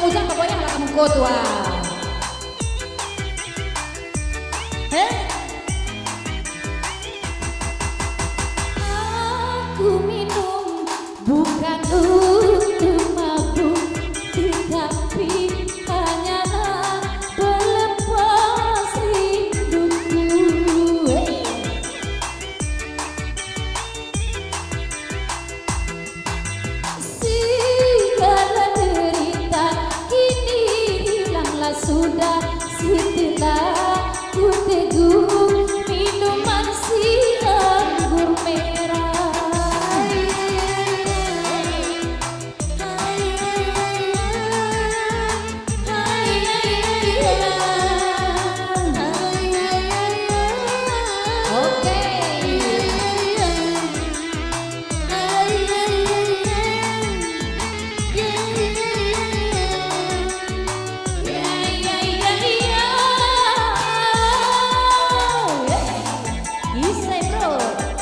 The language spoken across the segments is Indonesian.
usang pokoknya lah kamu kotua. Aku minum bukan untuk mabuk, tetapi hanyalah pelepas rinduku. Segala derita kini hilanglah sudah setelah ku teguh minuman si anggur merah.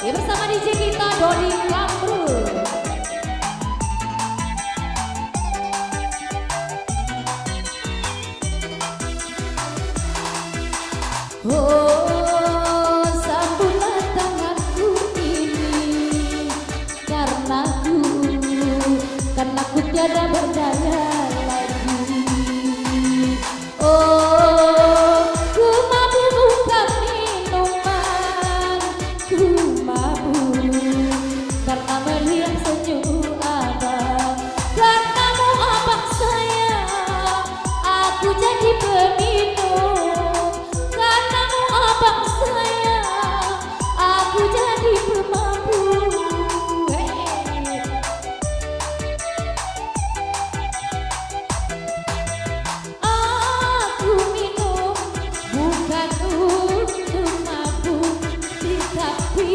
Bersama DJ kita Dodi Kamrul. Oh, sambutlah tanganku ini karena ku tiada berdaya lagi. Oh, ku mabuk bukan minuman, ku karena melihat senyum abang, karenamu abang sayang, aku jadi peminum. Karenamu abang sayang, aku jadi pemabuk. Aku minum bukan untuk mabuk, tetapi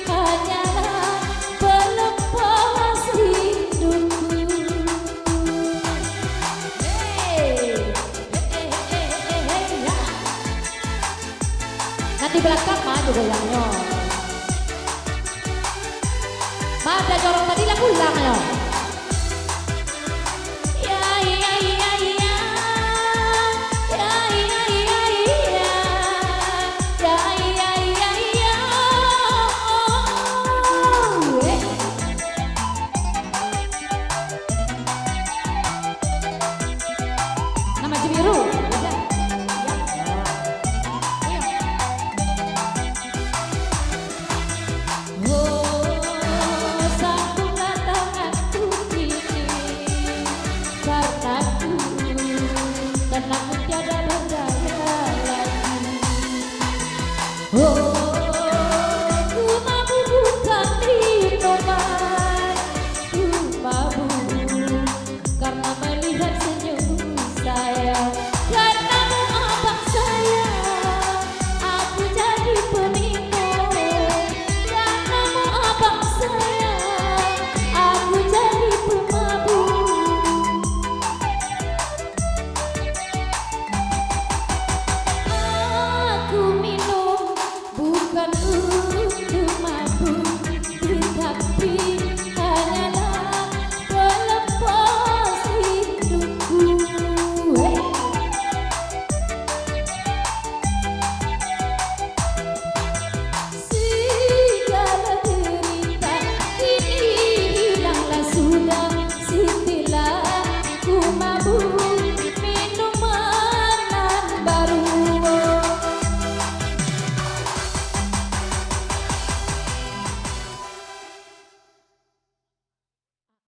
hanyalah pelepas rinduku. Nanti belakang maju goyangnya. Mada jorong tadi lah pulang ya. Nama Jemiru. Karena